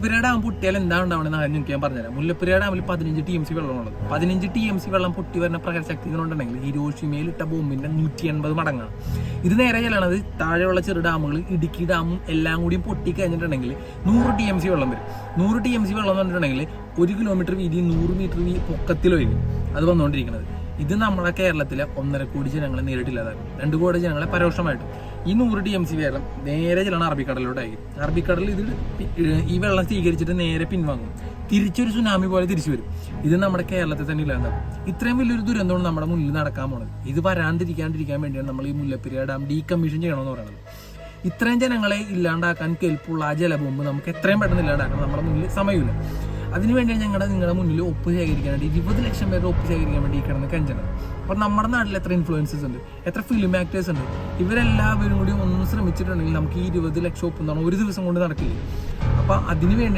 Mullaperiyar dam പൊട്ടിയാൽ എന്താണ് ഉണ്ടാവുന്നത് നിങ്ങൾക്ക് ഞാൻ പറഞ്ഞുതരാം. മുല്ലപ്പെരിയാർ ഡാമിൽ 15 TMC വെള്ളമുള്ളത്. 15 TMC വെള്ളം പൊട്ടി വരുന്ന പ്രകൃതിശക്തികളുണ്ടെങ്കിൽ ഹിരോഷിമയിൽ ഇട്ട ബോംബിന്റെ 180 മടങ്ങാണ്. ഇത് നേരെ ചെല്ലണത് താഴെയുള്ള ചെറു ഡാമുകൾ, ഇടുക്കി ഡാമും എല്ലാം കൂടിയും പൊട്ടി കഴിഞ്ഞിട്ടുണ്ടെങ്കിൽ 100 TMC വെള്ളം വരും. 100 TMC വെള്ളം എന്ന് പറഞ്ഞിട്ടുണ്ടെങ്കിൽ 1 കിലോമീറ്റർ വീതി 100 മീറ്റർ പൊക്കത്തിലായിരിക്കും അത് വന്നുകൊണ്ടിരിക്കുന്നത്. ഇത് നമ്മുടെ കേരളത്തിലെ 1.5 കോടി ജനങ്ങളെ നേരിട്ടില്ലാതാക്കും, 2 കോടി ജനങ്ങളെ പരോക്ഷമായിട്ടും. ഈ 100 TMC വെള്ളം നേരെ ചെല്ലണം അറബിക്കടലിലോട്ടായിരിക്കും. അറബിക്കടലിൽ ഇത് ഈ വെള്ളം സ്വീകരിച്ചിട്ട് നേരെ പിൻവാങ്ങും, തിരിച്ചൊരു സുനാമി പോലെ തിരിച്ചു വരും. ഇത് നമ്മുടെ കേരളത്തിൽ തന്നെ ഇല്ലാണ്ടാവും. ഇത്രയും വലിയൊരു ദുരന്തമാണ് നമ്മുടെ മുന്നിൽ നടക്കാൻ പോണത്. ഇത് വരാണ്ടിരിക്കാൻ വേണ്ടിയാണ് നമ്മൾ ഈ മുല്ലപ്പെരിയാർ ഡാം ഡീകമ്മീഷൻ ചെയ്യണമെന്ന് പറയുന്നത്. ഇത്രയും ജനങ്ങളെ ഇല്ലാണ്ടാക്കാൻ കെൽപ്പുള്ള ആ ജലബോംബ് നമുക്ക് എത്രയും പെട്ടെന്ന് ഇല്ലാണ്ടാക്കണം. നമ്മുടെ മുന്നിൽ സമയമില്ല. അതിനുവേണ്ടിയാണ് നിങ്ങളുടെ മുന്നിൽ ഒപ്പ് ശേഖരിക്കാൻ വേണ്ടി 20 ലക്ഷം പേരുടെ ഒപ്പ് ശേഖരിക്കാൻ വേണ്ടി ഈ കിടന്ന് കഞ്ചണം. അപ്പോൾ നമ്മുടെ നാട്ടിൽ എത്ര ഇൻഫ്ലുവൻസേഴ്സ് ഉണ്ട്, എത്ര ഫിലിം ആക്ടേഴ്സ് ഉണ്ട്. ഇവരെല്ലാവരും കൂടി ഒന്ന് ശ്രമിച്ചിട്ടുണ്ടെങ്കിൽ നമുക്ക് ഈ 20 ലക്ഷം ഒപ്പ് എന്താണ് ഒരു ദിവസം കൊണ്ട് നടക്കില്ല. അപ്പോൾ അതിനുവേണ്ടി